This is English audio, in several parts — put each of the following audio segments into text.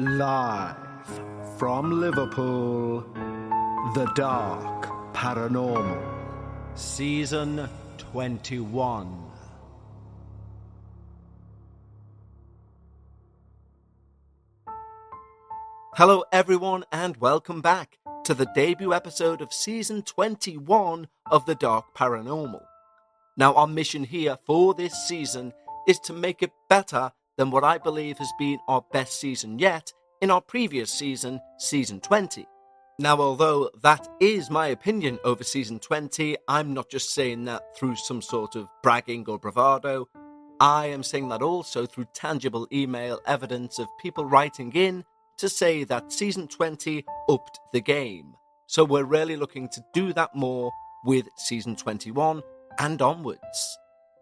Live from Liverpool, The Dark Paranormal, Season 21. Hello everyone and welcome back to the debut episode of Season 21 of The Dark Paranormal. Now our mission here for this season is to make it better than what I believe has been our best season yet in our previous season, Season 20. Now although that is my opinion over Season 20, I'm not just saying that through some sort of bragging or bravado. I am saying that also through tangible email evidence of people writing in to say that Season 20 upped the game. So we're really looking to do that more with Season 21 and onwards.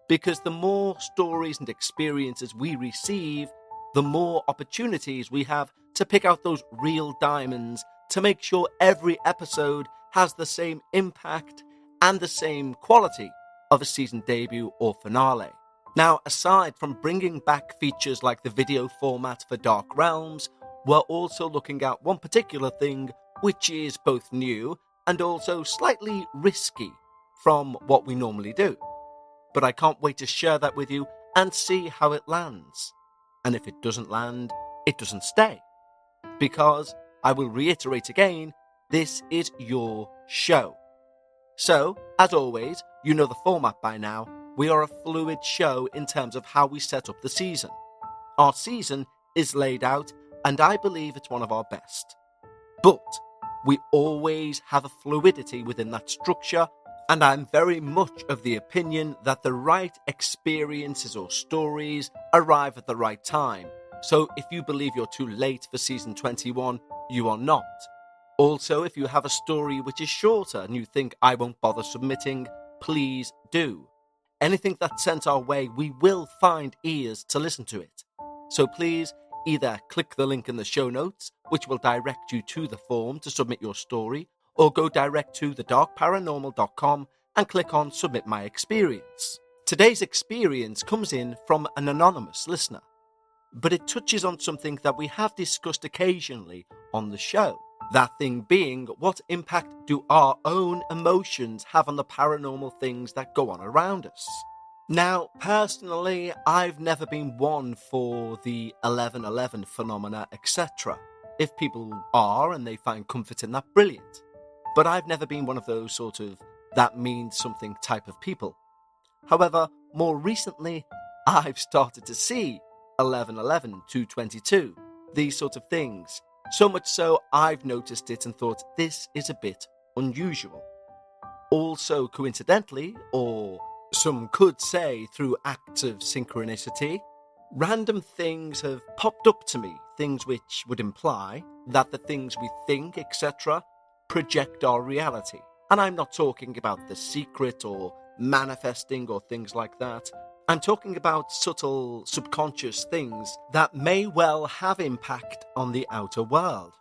Because the more stories and experiences we receive, the more opportunities we have to pick out those real diamonds to make sure every episode has the same impact and the same quality of a season debut or finale. Now, aside from bringing back features like the video format for Dark Realms, we're also looking at one particular thing which is both new and also slightly risky from what we normally do. But I can't wait to share that with you and see how it lands. And if it doesn't land, it doesn't stay. Because, I will reiterate again, this is your show. So, as always, you know the format by now. We are a fluid show in terms of how we set up the season. Our season is laid out, and I believe it's one of our best. But we always have a fluidity within that structure, and I'm very much of the opinion that the right experiences or stories arrive at the right time. So if you believe you're too late for Season 21, you are not. Also, if you have a story which is shorter and you think I won't bother submitting, please do. Anything that's sent our way, we will find ears to listen to it. So please, either click the link in the show notes, which will direct you to the form to submit your story, or go direct to thedarkparanormal.com and click on Submit My Experience. Today's experience comes in from an anonymous listener, but it touches on something that we have discussed occasionally on the show. That thing being, what impact do our own emotions have on the paranormal things that go on around us? Now, personally, I've never been one for the 11/11 phenomena, etc. If people are and they find comfort in that, brilliant. But I've never been one of those sort of that means something type of people. However, more recently, I've started to see 11/11, 2/22, these sort of things. So much so, I've noticed it and thought this is a bit unusual. Also, coincidentally, or some could say through acts of synchronicity, random things have popped up to me, things which would imply that the things we think, etc., project our reality. And I'm not talking about The Secret or manifesting or things like that. I'm talking about subtle, subconscious things that may well have impact on the outer world.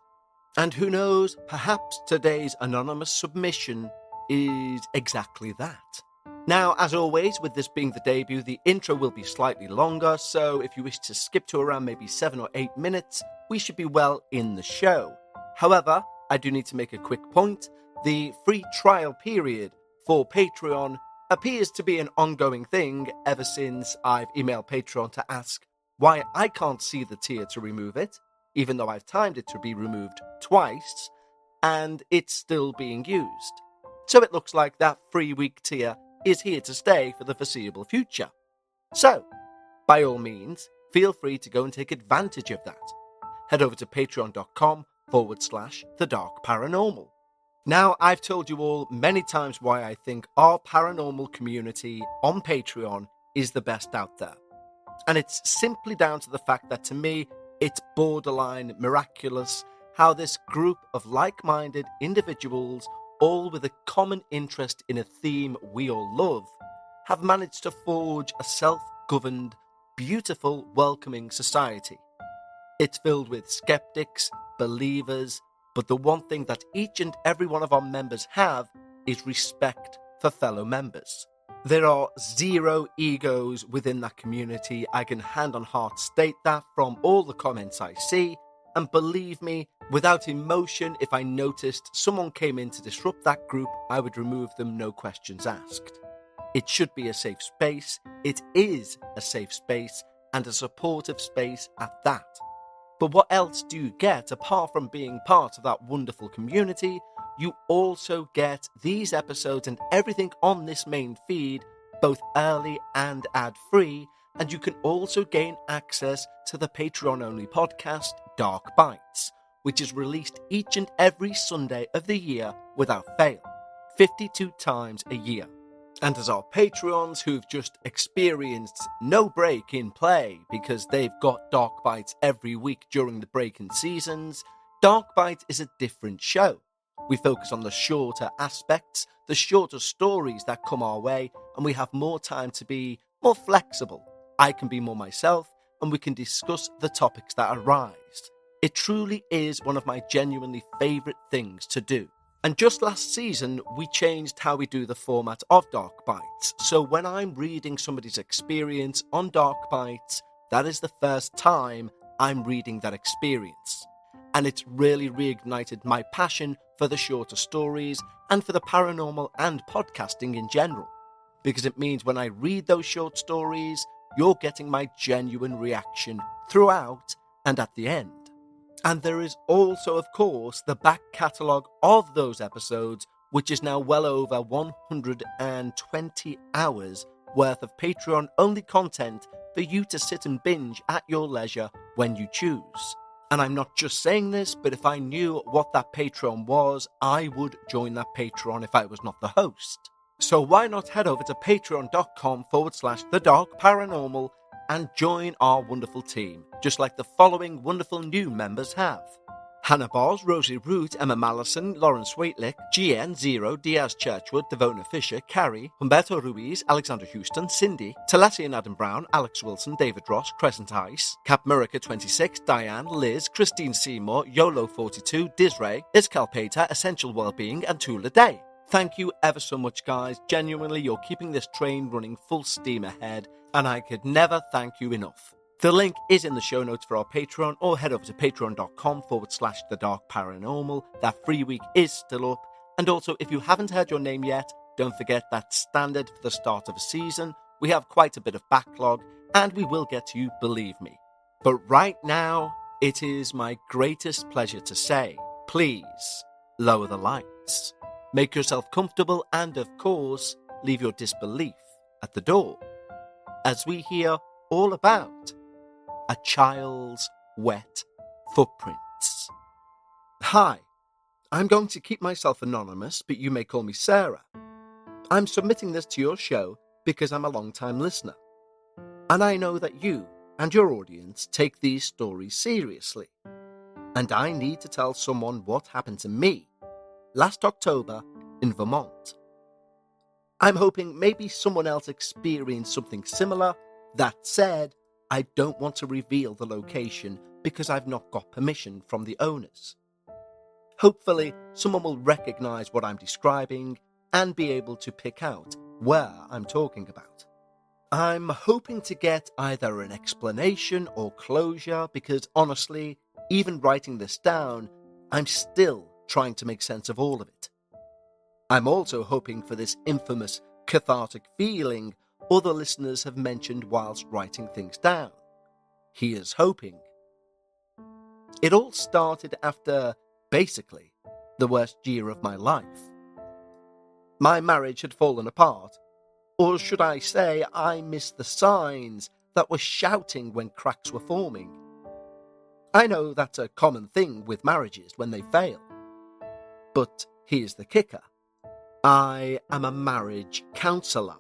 And who knows, perhaps today's anonymous submission is exactly that. Now, as always, with this being the debut, the intro will be slightly longer, so if you wish to skip to around maybe 7 or 8 minutes, we should be well in the show. However, I do need to make a quick point. The free trial period for Patreon appears to be an ongoing thing ever since I've emailed Patreon to ask why I can't see the tier to remove it, even though I've timed it to be removed twice, and it's still being used. So it looks like that free week tier is here to stay for the foreseeable future. So, by all means, feel free to go and take advantage of that. Head over to patreon.com/thedarkparanormal. Now, I've told you all many times why I think our paranormal community on Patreon is the best out there. And it's simply down to the fact that to me, it's borderline miraculous how this group of like-minded individuals, all with a common interest in a theme we all love, have managed to forge a self-governed, beautiful, welcoming society. It's filled with skeptics, believers, but the one thing that each and every one of our members have is respect for fellow members. There are zero egos within that community. I can hand on heart state that from all the comments I see, And believe me, without emotion, if I noticed someone came in to disrupt that group, I would remove them, no questions asked. It should be a safe space. It is a safe space, and a supportive space at that. But what else do you get apart from being part of that wonderful community? You also get these episodes and everything on this main feed, both early and ad-free, and you can also gain access to the Patreon-only podcast, Dark Bites, which is released each and every Sunday of the year without fail, 52 times a year. And as our Patreons who've just experienced no break in play because they've got Dark Bites every week during the break in seasons, Dark Bites is a different show. We focus on the shorter aspects, the shorter stories that come our way, and we have more time to be more flexible. I can be more myself, and we can discuss the topics that arise. It truly is one of my genuinely favourite things to do. And just last season, we changed how we do the format of Dark Bites. So when I'm reading somebody's experience on Dark Bites, that is the first time I'm reading that experience. And it's really reignited my passion for the shorter stories and for the paranormal and podcasting in general. Because it means when I read those short stories, you're getting my genuine reaction throughout and at the end. And there is also, of course, the back catalogue of those episodes, which is now well over 120 hours worth of Patreon-only content for you to sit and binge at your leisure when you choose. And I'm not just saying this, but if I knew what that Patreon was, I would join that Patreon if I was not the host. So why not head over to patreon.com/The Dark Paranormal and join our wonderful team, just like the following wonderful new members have. Hannah Bars, Rosie Root, Emma Mallison, Lawrence Waitlick, GN Zero, Diaz Churchwood, Devona Fisher, Carrie, Humberto Ruiz, Alexander Houston, Cindy, Talati and Adam Brown, Alex Wilson, David Ross, Crescent Ice, Cap Murica 26, Diane, Liz, Christine Seymour, YOLO 42, Disray, Iskal Pater, Essential Wellbeing, and Tula Day. Thank you ever so much, guys. Genuinely, you're keeping this train running full steam ahead, and I could never thank you enough. The link is in the show notes for our Patreon, or head over to patreon.com/The Dark Paranormal. That free week is still up. And also, if you haven't heard your name yet, don't forget that's standard for the start of a season. We have quite a bit of backlog, and we will get to you, believe me. But right now, it is my greatest pleasure to say, please lower the lights. Make yourself comfortable and, of course, leave your disbelief at the door, as we hear all about a child's wet footprints. Hi, I'm going to keep myself anonymous, but you may call me Sarah. I'm submitting this to your show because I'm a long-time listener, and I know that you and your audience take these stories seriously, and I need to tell someone what happened to me last October in Vermont. I'm hoping maybe someone else experienced something similar. That said, I don't want to reveal the location because I've not got permission from the owners. Hopefully, someone will recognize what I'm describing and be able to pick out where I'm talking about. I'm hoping to get either an explanation or closure because honestly, even writing this down, I'm still trying to make sense of all of it. I'm also hoping for this infamous cathartic feeling other listeners have mentioned whilst writing things down. Here's hoping. It all started after, basically, the worst year of my life. My marriage had fallen apart, or should I say I missed the signs that were shouting when cracks were forming. I know that's a common thing with marriages when they fail. But here's the kicker. I am a marriage counsellor.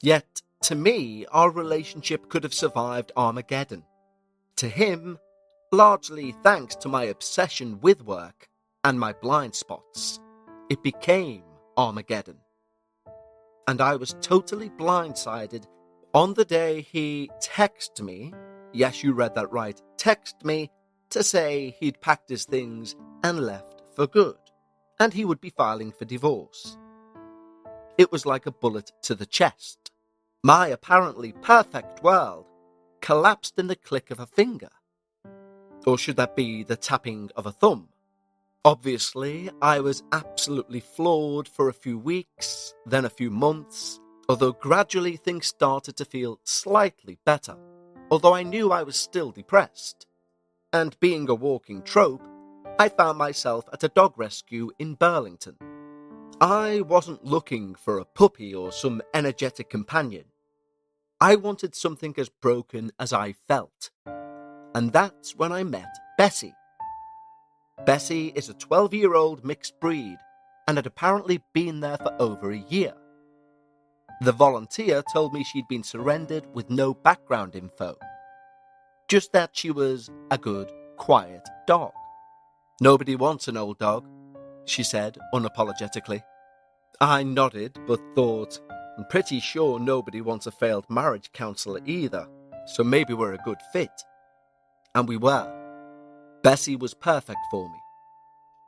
Yet, to me, our relationship could have survived Armageddon. To him, largely thanks to my obsession with work and my blind spots, it became Armageddon. And I was totally blindsided on the day he texted me, yes, you read that right, texted me to say he'd packed his things and left for good, and he would be filing for divorce. It was like a bullet to the chest. My apparently perfect world collapsed in the click of a finger. Or should that be the tapping of a thumb? Obviously, I was absolutely floored for a few weeks, then a few months, although gradually things started to feel slightly better, although I knew I was still depressed. And being a walking trope, I found myself at a dog rescue in Burlington. I wasn't looking for a puppy or some energetic companion. I wanted something as broken as I felt. And that's when I met Bessie. Bessie is a 12-year-old mixed breed and had apparently been there for over a year. The volunteer told me she'd been surrendered with no background info. Just that she was a good, quiet dog. "Nobody wants an old dog," she said unapologetically. I nodded, but thought, I'm pretty sure nobody wants a failed marriage counsellor either, so maybe we're a good fit. And we were. Bessie was perfect for me.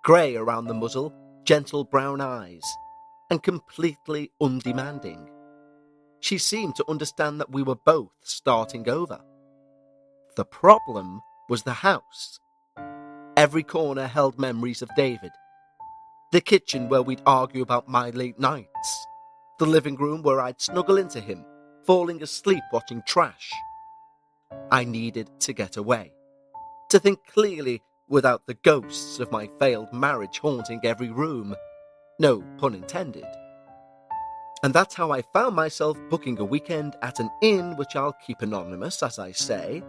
Grey around the muzzle, gentle brown eyes, and completely undemanding. She seemed to understand that we were both starting over. The problem was the house. Every corner held memories of David. The kitchen where we'd argue about my late nights. The living room where I'd snuggle into him, falling asleep watching trash. I needed to get away. To think clearly without the ghosts of my failed marriage haunting every room. No pun intended. And that's how I found myself booking a weekend at an inn which I'll keep anonymous, as I say.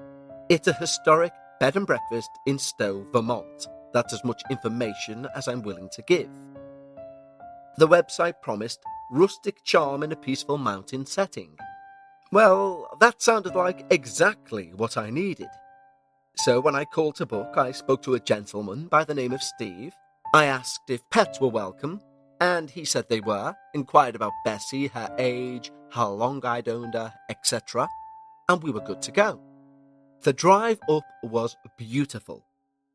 It's a historic bed and breakfast in Stowe, Vermont. That's as much information as I'm willing to give. The website promised rustic charm in a peaceful mountain setting. Well, that sounded like exactly what I needed. So when I called to book, I spoke to a gentleman by the name of Steve. I asked if pets were welcome, and he said they were, inquired about Bessie, her age, how long I'd owned her, etc., and we were good to go. The drive up was beautiful.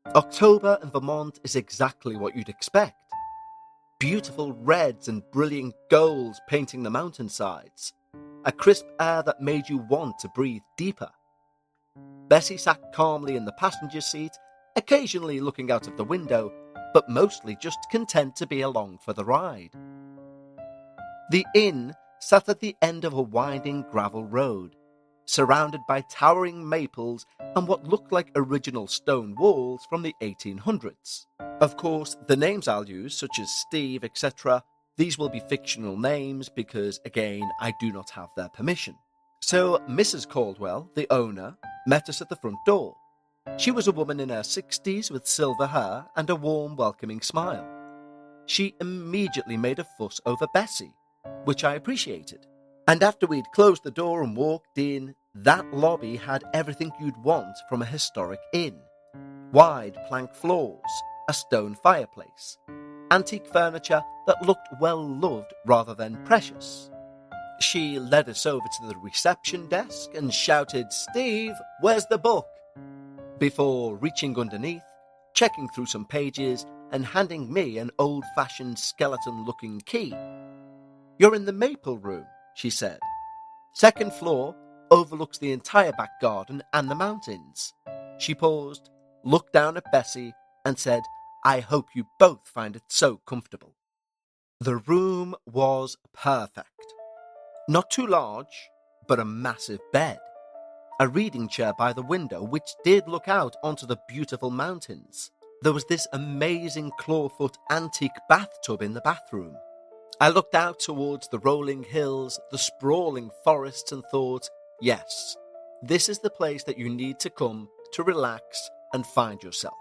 October in Vermont is exactly what you'd expect. Beautiful reds and brilliant golds painting the mountainsides. A crisp air that made you want to breathe deeper. Bessie sat calmly in the passenger seat, occasionally looking out of the window, but mostly just content to be along for the ride. The inn sat at the end of a winding gravel road, surrounded by towering maples and what looked like original stone walls from the 1800s. Of course, the names I'll use, such as Steve, etc., these will be fictional names because, again, I do not have their permission. So Mrs. Caldwell, the owner, met us at the front door. She was a woman in her 60s with silver hair and a warm, welcoming smile. She immediately made a fuss over Bessie, which I appreciated. And after we'd closed the door and walked in, that lobby had everything you'd want from a historic inn. Wide plank floors, a stone fireplace, antique furniture that looked well-loved rather than precious. She led us over to the reception desk and shouted, "Steve, where's the book?" before reaching underneath, checking through some pages, and handing me an old-fashioned skeleton-looking key. "You're in the maple room," she said. "Second floor, overlooks the entire back garden and the mountains." She paused, looked down at Bessie, and said, "I hope you both find it so comfortable." The room was perfect. Not too large, but a massive bed. A reading chair by the window, which did look out onto the beautiful mountains. There was this amazing clawfoot antique bathtub in the bathroom. I looked out towards the rolling hills, the sprawling forests, and thought, yes, this is the place that you need to come to relax and find yourself.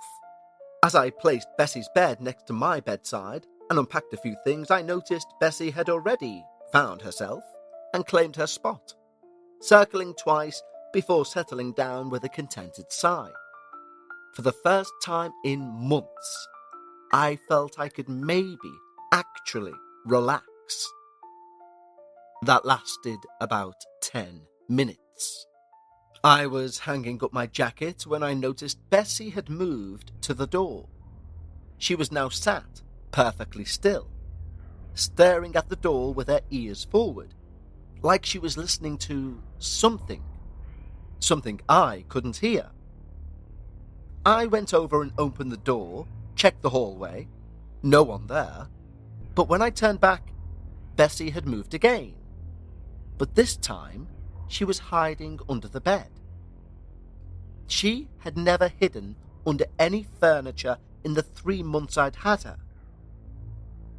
As I placed Bessie's bed next to my bedside and unpacked a few things, I noticed Bessie had already found herself and claimed her spot, circling twice before settling down with a contented sigh. For the first time in months, I felt I could maybe actually relax. That lasted about 10 minutes. I was hanging up my jacket when I noticed Bessie had moved to the door. She was now sat perfectly still, staring at the door with her ears forward, like she was listening to something I couldn't hear. I went over and opened the door, checked the hallway. No one there. But when I turned back, Bessie had moved again. But this time, she was hiding under the bed. She had never hidden under any furniture in the 3 months I'd had her.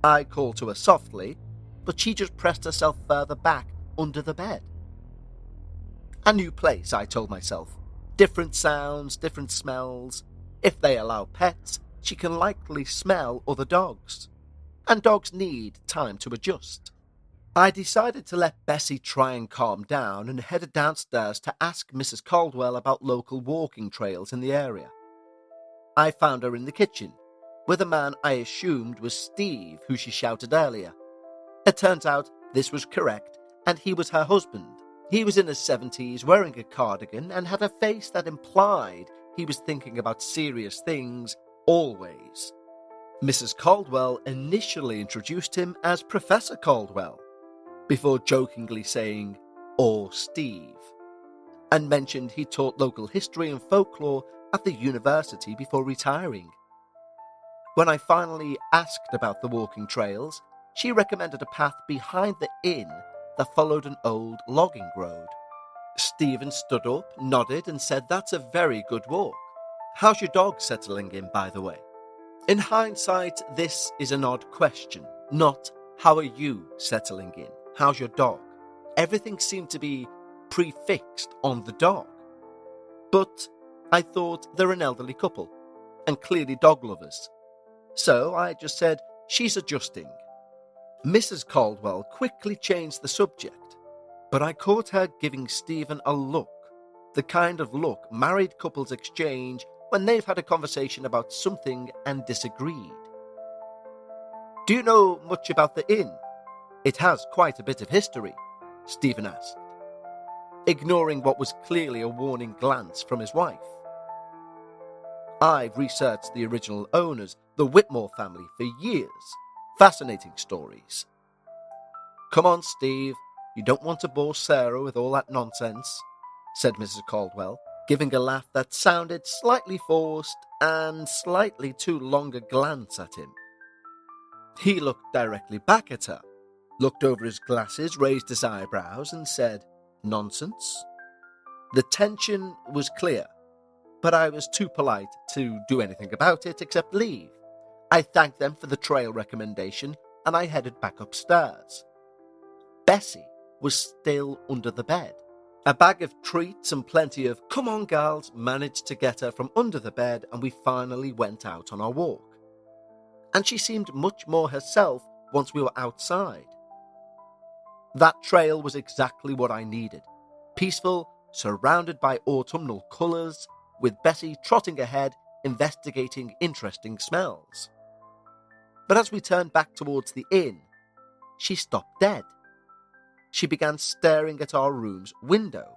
I called to her softly, but she just pressed herself further back under the bed. A new place, I told myself. Different sounds, different smells. If they allow pets, she can likely smell other dogs. And dogs need time to adjust. I decided to let Bessie try and calm down and headed downstairs to ask Mrs. Caldwell about local walking trails in the area. I found her in the kitchen, with a man I assumed was Steve, who she shouted earlier. It turns out this was correct, and he was her husband. He was in his 70s, wearing a cardigan, and had a face that implied he was thinking about serious things, always. Mrs. Caldwell initially introduced him as Professor Caldwell, before jokingly saying, "or Steve," and mentioned he taught local history and folklore at the university before retiring. When I finally asked about the walking trails, she recommended a path behind the inn that followed an old logging road. Stephen stood up, nodded, and said, "That's a very good walk. How's your dog settling in, by the way?" In hindsight, this is an odd question, not "how are you settling in? How's your dog?" Everything seemed to be prefixed on the dog. But I thought they're an elderly couple, and clearly dog lovers. So I just said, "She's adjusting." Mrs. Caldwell quickly changed the subject, but I caught her giving Stephen a look, the kind of look married couples exchange when they've had a conversation about something and disagreed. "Do you know much about the inn? It has quite a bit of history," Stephen asked, ignoring what was clearly a warning glance from his wife. "I've researched the original owners, the Whitmore family, for years. Fascinating stories." "Come on, Steve, you don't want to bore Sarah with all that nonsense," said Mrs. Caldwell, giving a laugh that sounded slightly forced and slightly too long a glance at him. He looked directly back at her, looked over his glasses, raised his eyebrows, and said, "Nonsense?" The tension was clear, but I was too polite to do anything about it except leave. I thanked them for the trail recommendation, and I headed back upstairs. Bessie was still under the bed. A bag of treats and plenty of "come on, gals" managed to get her from under the bed, and we finally went out on our walk. And she seemed much more herself once we were outside. That trail was exactly what I needed. Peaceful, surrounded by autumnal colours, with Bessie trotting ahead, investigating interesting smells. But as we turned back towards the inn, she stopped dead. She began staring at our room's window.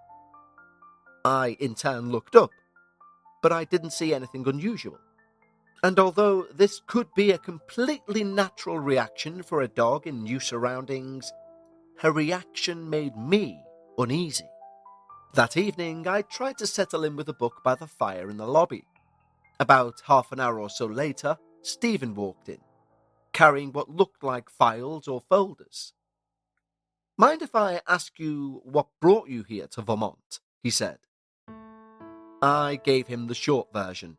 I, in turn, looked up, but I didn't see anything unusual. And although this could be a completely natural reaction for a dog in new surroundings, her reaction made me uneasy. That evening, I tried to settle in with a book by the fire in the lobby. About half an hour or so later, Stephen walked in, carrying what looked like files or folders. "Mind if I ask you what brought you here to Vermont?" he said. I gave him the short version,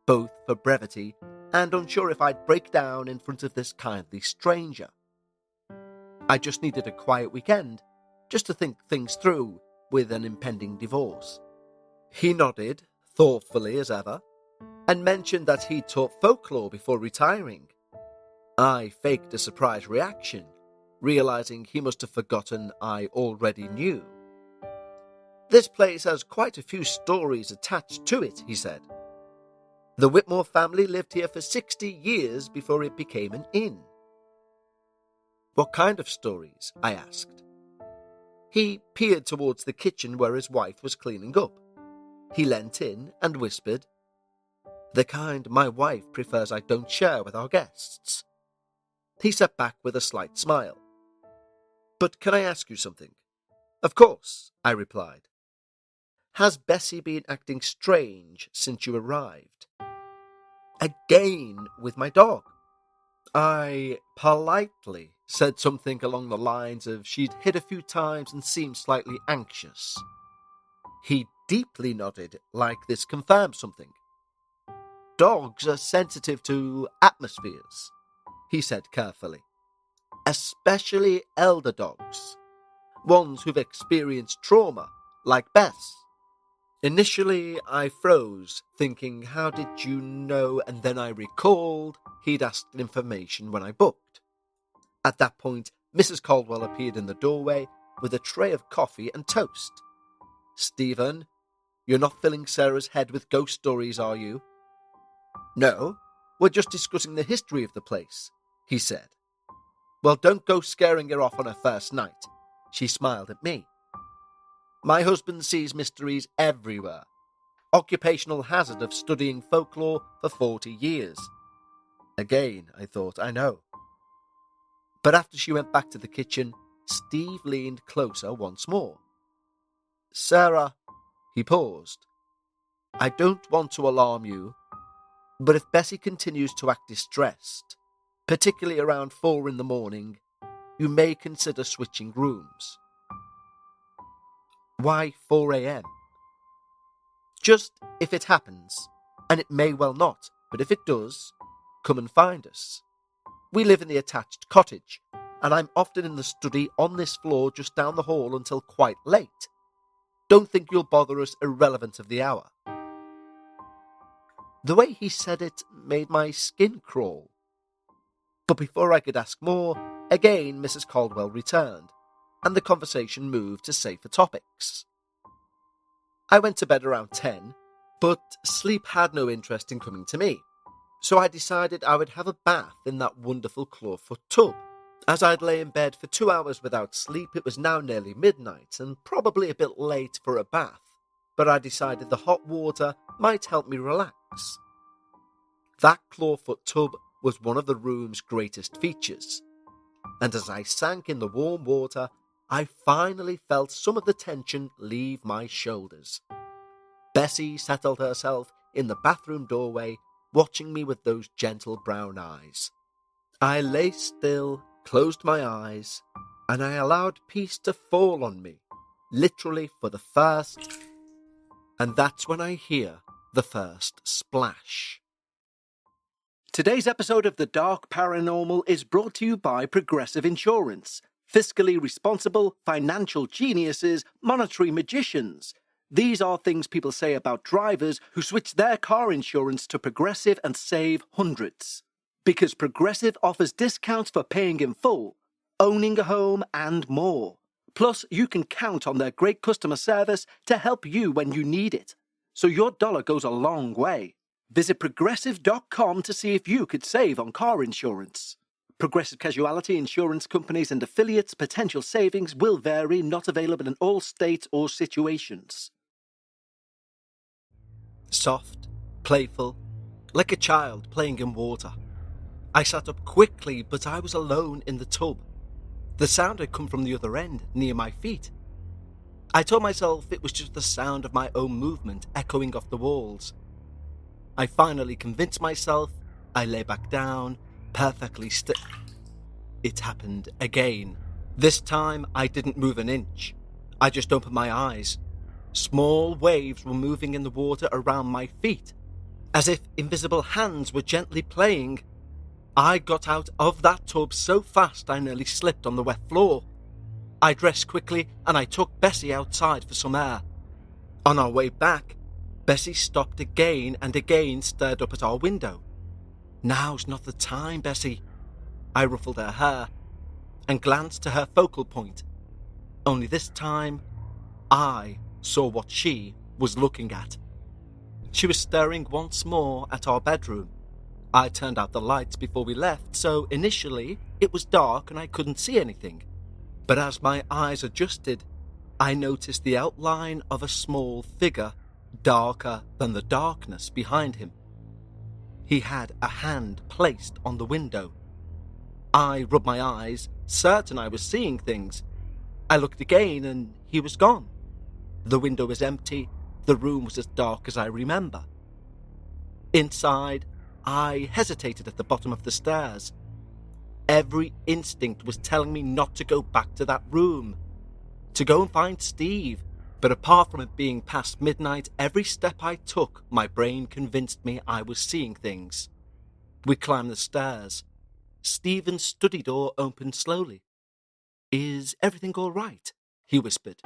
both for brevity and unsure if I'd break down in front of this kindly stranger. I just needed a quiet weekend, just to think things through with an impending divorce. He nodded, thoughtfully as ever, and mentioned that he'd taught folklore before retiring. I faked a surprised reaction, realizing he must have forgotten I already knew. "This place has quite a few stories attached to it," he said. "The Whitmore family lived here for 60 years before it became an inn." "What kind of stories?" I asked. He peered towards the kitchen where his wife was cleaning up. He leant in and whispered, "The kind my wife prefers I don't share with our guests." He sat back with a slight smile. "But can I ask you something?" "Of course," I replied. Has Bessie been acting strange since you arrived? Again with my dog. I politely said something along the lines of she'd hit a few times and seemed slightly anxious. He deeply nodded, like this confirmed something. Dogs are sensitive to atmospheres, he said carefully, especially elder dogs, ones who've experienced trauma, like Bess. Initially, I froze, thinking, how did you know? And then I recalled he'd asked information when I booked. At that point, Mrs. Caldwell appeared in the doorway with a tray of coffee and toast. Stephen, you're not filling Sarah's head with ghost stories, are you? No, we're just discussing the history of the place, he said. Well, don't go scaring her off on her first night. She smiled at me. My husband sees mysteries everywhere. Occupational hazard of studying folklore for 40 years. Again, I thought, I know. But after she went back to the kitchen, Steve leaned closer once more. Sarah, he paused. I don't want to alarm you, but if Bessie continues to act distressed, particularly around 4 a.m, you may consider switching rooms. Why 4 a.m? Just if it happens, and it may well not, but if it does, come and find us. We live in the attached cottage, and I'm often in the study on this floor just down the hall until quite late. Don't think you'll bother us irrelevant of the hour. The way he said it made my skin crawl. But before I could ask more, again Mrs. Caldwell returned, and the conversation moved to safer topics. I went to bed around 10, but sleep had no interest in coming to me, so I decided I would have a bath in that wonderful clawfoot tub. As I'd lay in bed for 2 hours without sleep, it was now nearly midnight, and probably a bit late for a bath, but I decided the hot water might help me relax. That clawfoot tub was one of the room's greatest features, and as I sank in the warm water, I finally felt some of the tension leave my shoulders. Bessie settled herself in the bathroom doorway, watching me with those gentle brown eyes. I lay still, closed my eyes, and I allowed peace to fall on me, literally for the first... And that's when I hear the first splash. Today's episode of The Dark Paranormal is brought to you by Progressive Insurance. Fiscally responsible, financial geniuses, monetary magicians. These are things people say about drivers who switch their car insurance to Progressive and save hundreds. Because Progressive offers discounts for paying in full, owning a home, and more. Plus, you can count on their great customer service to help you when you need it. So your dollar goes a long way. Visit Progressive.com to see if you could save on car insurance. Progressive Casualty Insurance Companies and affiliates' potential savings will vary, not available in all states or situations. Soft, playful, like a child playing in water. I sat up quickly, but I was alone in the tub. The sound had come from the other end, near my feet. I told myself it was just the sound of my own movement echoing off the walls. I finally convinced myself. I lay back down, perfectly still. It happened again. This time, I didn't move an inch. I just opened my eyes. Small waves were moving in the water around my feet, as if invisible hands were gently playing. I got out of that tub so fast I nearly slipped on the wet floor. I dressed quickly and I took Bessie outside for some air. On our way back, Bessie stopped again and again, stared up at our window. Now's not the time, Bessie. I ruffled her hair and glanced to her focal point. Only this time, I saw what she was looking at. She was staring once more at our bedroom. I turned out the lights before we left, so initially it was dark and I couldn't see anything. But as my eyes adjusted, I noticed the outline of a small figure, darker than the darkness behind him. He had a hand placed on the window. I rubbed my eyes, certain I was seeing things. I looked again and he was gone. The window was empty The room was as dark as I remember. Inside, I hesitated at the bottom of the stairs. Every instinct was telling me not to go back to that room, to go and find Steve. But apart from it being past midnight, every step I took, my brain convinced me I was seeing things. We climbed the stairs. Stephen's study door opened slowly. "Is everything all right?" he whispered.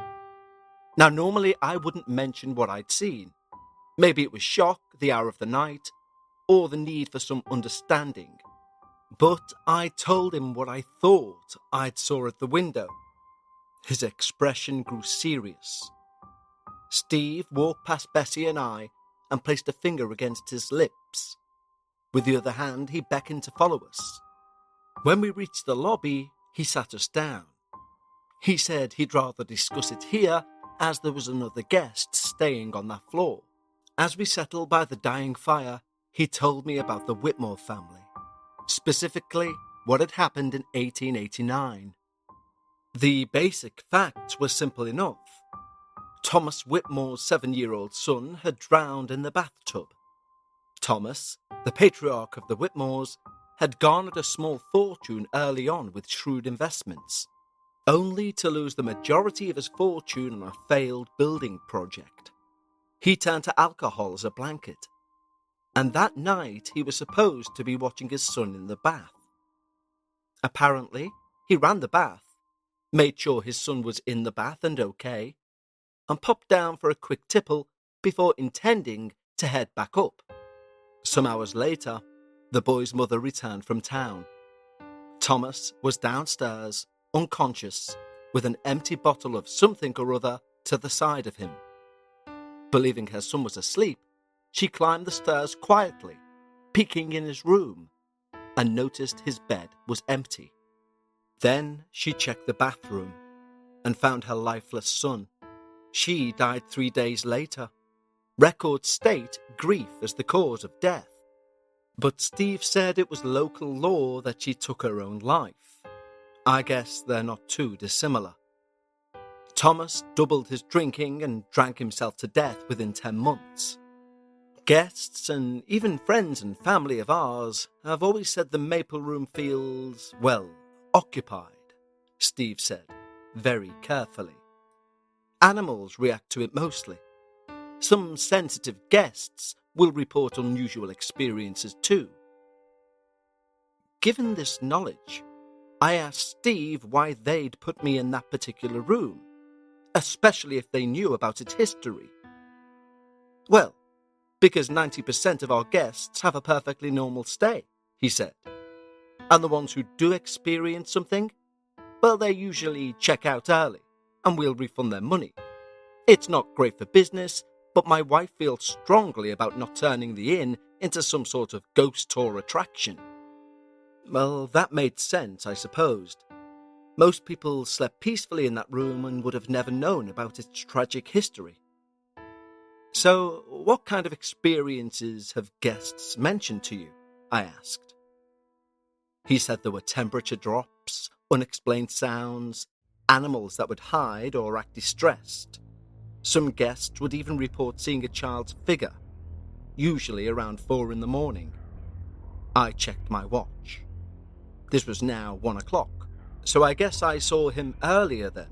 Now, normally I wouldn't mention what I'd seen. Maybe it was shock, the hour of the night, or the need for some understanding. But I told him what I thought I'd saw at the window. His expression grew serious. Steve walked past Bessie and I and placed a finger against his lips. With the other hand, he beckoned to follow us. When we reached the lobby, he sat us down. He said he'd rather discuss it here, as there was another guest staying on that floor. As we settled by the dying fire, he told me about the Whitmore family, specifically what had happened in 1889. The basic facts were simple enough. Thomas Whitmore's 7-year-old son had drowned in the bathtub. Thomas, the patriarch of the Whitmores, had garnered a small fortune early on with shrewd investments, only to lose the majority of his fortune on a failed building project. He turned to alcohol as a blanket, and that night he was supposed to be watching his son in the bath. Apparently, he ran the bath, made sure his son was in the bath and okay, and popped down for a quick tipple before intending to head back up. Some hours later, the boy's mother returned from town. Thomas was downstairs, unconscious, with an empty bottle of something or other to the side of him. Believing her son was asleep, she climbed the stairs quietly, peeking in his room, and noticed his bed was empty. Then she checked the bathroom and found her lifeless son. She died 3 days later. Records state grief as the cause of death. But Steve said it was local law that she took her own life. I guess they're not too dissimilar. Thomas doubled his drinking and drank himself to death within 10 months. Guests and even friends and family of ours have always said the Maple Room feels, well, occupied, Steve said, very carefully. Animals react to it mostly. Some sensitive guests will report unusual experiences too. Given this knowledge, I asked Steve why they'd put me in that particular room, especially if they knew about its history. Well, because 90% of our guests have a perfectly normal stay, he said. And the ones who do experience something, well, they usually check out early, and we'll refund their money. It's not great for business, but my wife feels strongly about not turning the inn into some sort of ghost tour attraction. Well, that made sense, I supposed. Most people slept peacefully in that room and would have never known about its tragic history. So, what kind of experiences have guests mentioned to you? I asked. He said there were temperature drops, unexplained sounds, animals that would hide or act distressed. Some guests would even report seeing a child's figure, usually around 4 a.m. I checked my watch. This was now 1 o'clock, so I guess I saw him earlier then.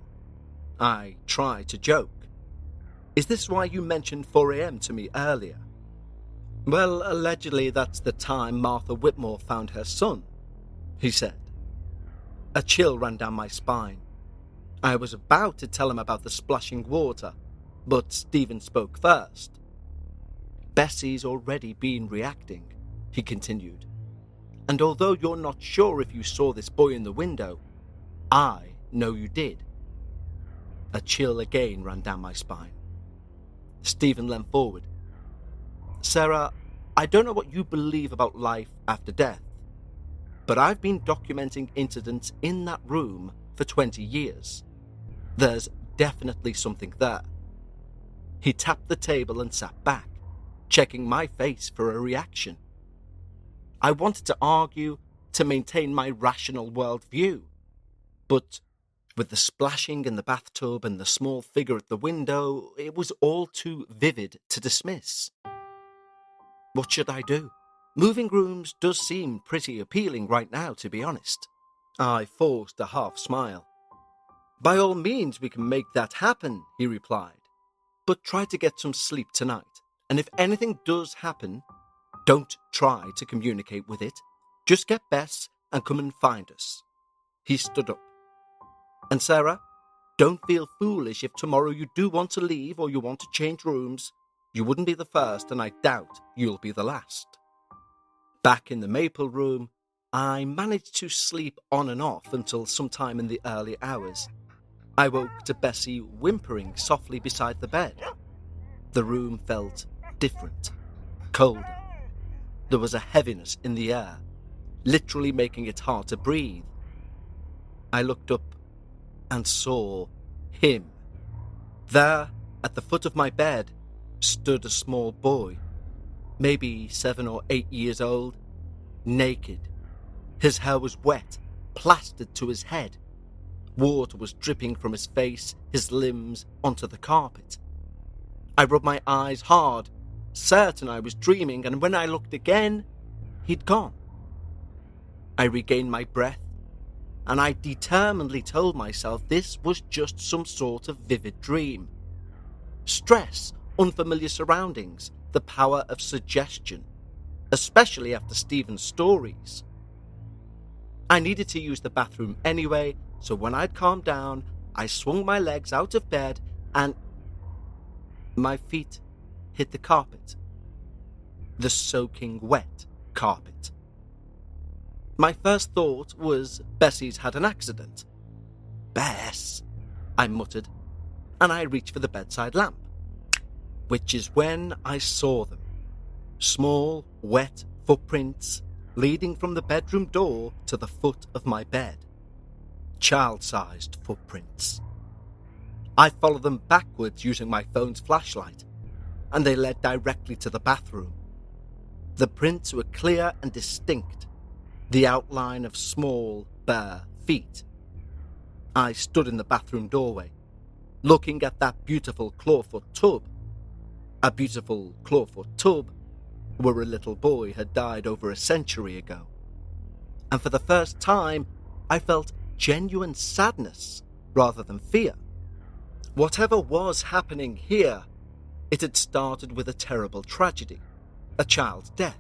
I tried to joke. Is this why you mentioned 4 a.m. to me earlier? Well, allegedly that's the time Martha Whitmore found her son, he said. A chill ran down my spine. I was about to tell him about the splashing water, but Stephen spoke first. Bessie's already been reacting, he continued. And although you're not sure if you saw this boy in the window, I know you did. A chill again ran down my spine. Stephen leant forward. Sarah, I don't know what you believe about life after death, but I've been documenting incidents in that room for 20 years. There's definitely something there. He tapped the table and sat back, checking my face for a reaction. I wanted to argue to maintain my rational worldview, but With the splashing in the bathtub and the small figure at the window, it was all too vivid to dismiss. What should I do? Moving rooms does seem pretty appealing right now, to be honest. I forced a half smile. By all means, we can make that happen, he replied. But try to get some sleep tonight, and if anything does happen, don't try to communicate with it. Just get Bess and come and find us. He stood up. And Sarah, don't feel foolish if tomorrow you do want to leave or you want to change rooms. You wouldn't be the first, and I doubt you'll be the last. Back in the maple room, I managed to sleep on and off until sometime in the early hours. I woke to Bessie whimpering softly beside the bed. The room felt different, colder. There was a heaviness in the air, literally making it hard to breathe. I looked up and saw him. There, at the foot of my bed, stood a small boy, maybe 7 or 8 years old, naked. His hair was wet, plastered to his head. Water was dripping from his face, his limbs, onto the carpet. I rubbed my eyes hard, certain I was dreaming, and when I looked again, he'd gone. I regained my breath, and I determinedly told myself this was just some sort of vivid dream. Stress, unfamiliar surroundings, the power of suggestion, especially after Stephen's stories. I needed to use the bathroom anyway, so when I'd calmed down, I swung my legs out of bed and my feet hit the carpet. The soaking wet carpet. My first thought was Bessie's had an accident. Bess, I muttered, and I reached for the bedside lamp, which is when I saw them. Small, wet footprints leading from the bedroom door to the foot of my bed. Child-sized footprints. I followed them backwards using my phone's flashlight, and they led directly to the bathroom. The prints were clear and distinct, the outline of small, bare feet. I stood in the bathroom doorway, looking at that beautiful clawfoot tub. A beautiful clawfoot tub where a little boy had died over a century ago. And for the first time, I felt genuine sadness rather than fear. Whatever was happening here, it had started with a terrible tragedy, a child's death,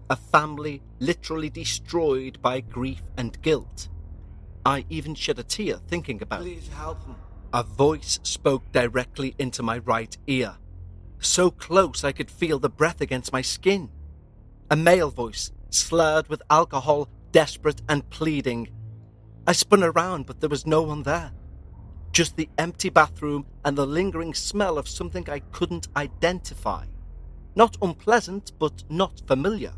a family literally destroyed by grief and guilt. I even shed a tear thinking about it. Please help me. A voice spoke directly into my right ear, so close I could feel the breath against my skin. A male voice, slurred with alcohol, desperate and pleading. I spun around, but there was no one there. Just the empty bathroom and the lingering smell of something I couldn't identify. Not unpleasant, but not familiar.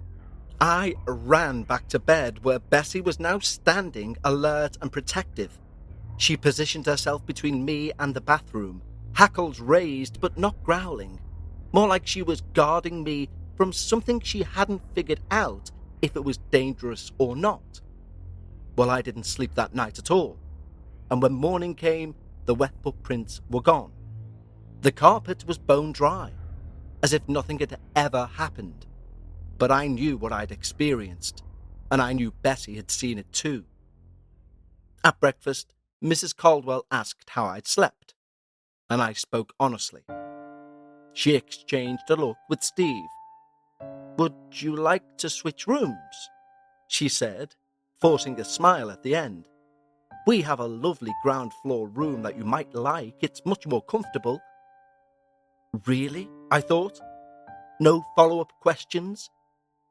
I ran back to bed, where Bessie was now standing, alert and protective. She positioned herself between me and the bathroom, hackles raised but not growling, more like she was guarding me from something she hadn't figured out if it was dangerous or not. Well, I didn't sleep that night at all, and when morning came, the wet footprints were gone. The carpet was bone dry, as if nothing had ever happened. But I knew what I'd experienced, and I knew Bessie had seen it too. At breakfast, Mrs. Caldwell asked how I'd slept, and I spoke honestly. She exchanged a look with Steve. "Would you like to switch rooms?" she said, forcing a smile at the end. "We have a lovely ground floor room that you might like. It's much more comfortable." Really? I thought. No follow-up questions,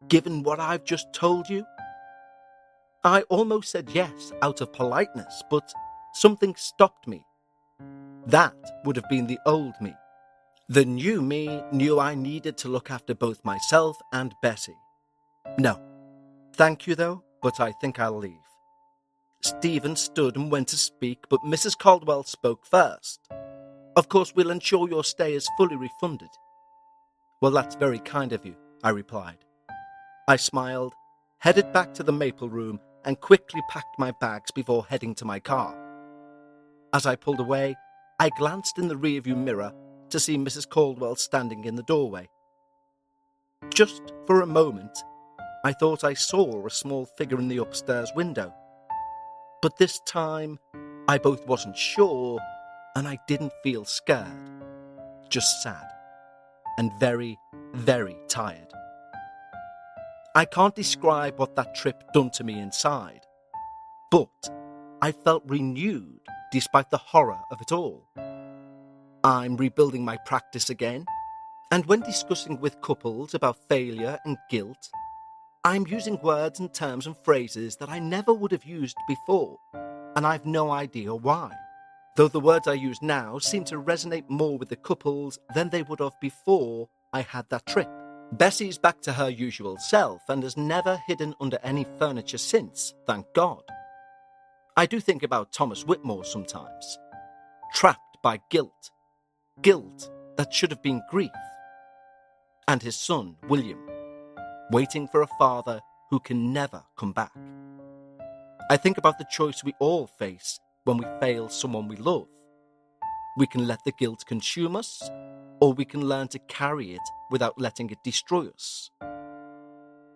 given what I've just told you? I almost said yes out of politeness, but something stopped me. That would have been the old me. The new me knew I needed to look after both myself and Bessie. No. Thank you, though, but I think I'll leave. Stephen stood and went to speak, but Mrs. Caldwell spoke first. "Of course, we'll ensure your stay is fully refunded." "Well, that's very kind of you," I replied. I smiled, headed back to the maple room, and quickly packed my bags before heading to my car. As I pulled away, I glanced in the rearview mirror to see Mrs. Caldwell standing in the doorway. Just for a moment, I thought I saw a small figure in the upstairs window. But this time, I both wasn't sure and I didn't feel scared, just sad and very, very tired. I can't describe what that trip done to me inside, but I felt renewed despite the horror of it all. I'm rebuilding my practice again, and when discussing with couples about failure and guilt, I'm using words and terms and phrases that I never would have used before, and I've no idea why. Though the words I use now seem to resonate more with the couples than they would have before I had that trip. Bessie's back to her usual self and has never hidden under any furniture since, thank God. I do think about Thomas Whitmore sometimes, trapped by guilt that should have been grief, and his son, William, waiting for a father who can never come back. I think about the choice we all face when we fail someone we love. We can let the guilt consume us, or we can learn to carry it without letting it destroy us.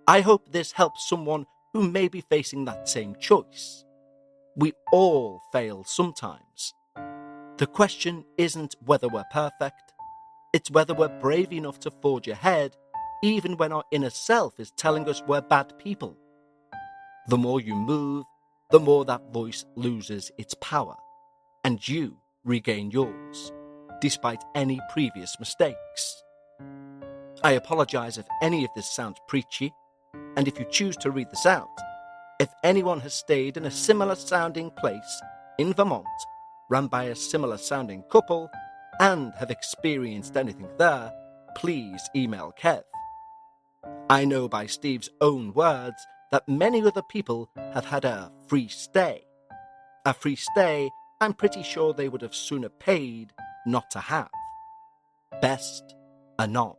I hope this helps someone who may be facing that same choice. We all fail sometimes. The question isn't whether we're perfect, it's whether we're brave enough to forge ahead even when our inner self is telling us we're bad people. The more you move, the more that voice loses its power, and you regain yours, despite any previous mistakes. I apologise if any of this sounds preachy, and if you choose to read this out, if anyone has stayed in a similar sounding place in Vermont, run by a similar sounding couple, and have experienced anything there, please email Kev. I know by Steve's own words that many other people have had a free stay. A free stay I'm pretty sure they would have sooner paid not to have. Best, Anon.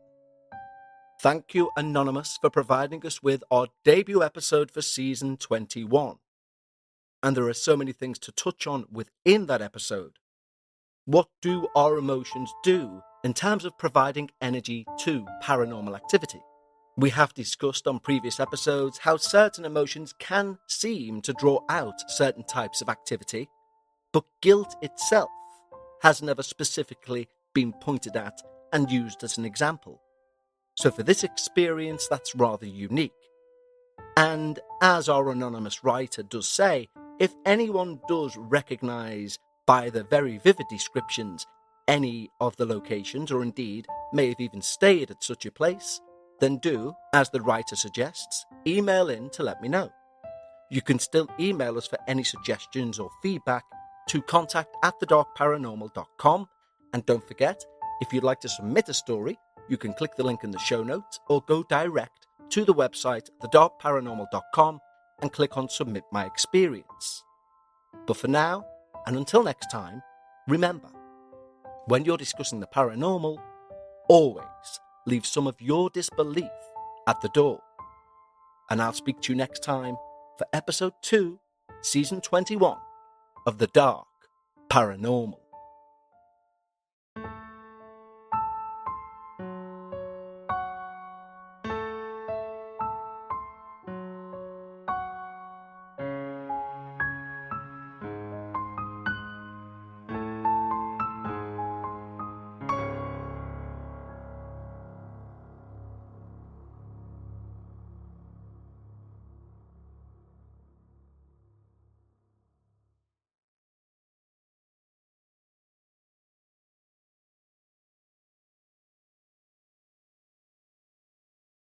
Thank you, Anonymous, for providing us with our debut episode for Season 21. And there are so many things to touch on within that episode. What do our emotions do in terms of providing energy to paranormal activity? We have discussed on previous episodes how certain emotions can seem to draw out certain types of activity, but guilt itself has never specifically been pointed at and used as an example. So for this experience, that's rather unique. And as our anonymous writer does say, if anyone does recognise by the very vivid descriptions any of the locations, or indeed may have even stayed at such a place, then do, as the writer suggests, email in to let me know. You can still email us for any suggestions or feedback to contact@thedarkparanormal.com. And don't forget, if you'd like to submit a story, you can click the link in the show notes or go direct to the website thedarkparanormal.com and click on Submit My Experience. But for now, and until next time, remember, when you're discussing the paranormal, always leave some of your disbelief at the door. And I'll speak to you next time for episode 2, season 21 of The Dark Paranormal.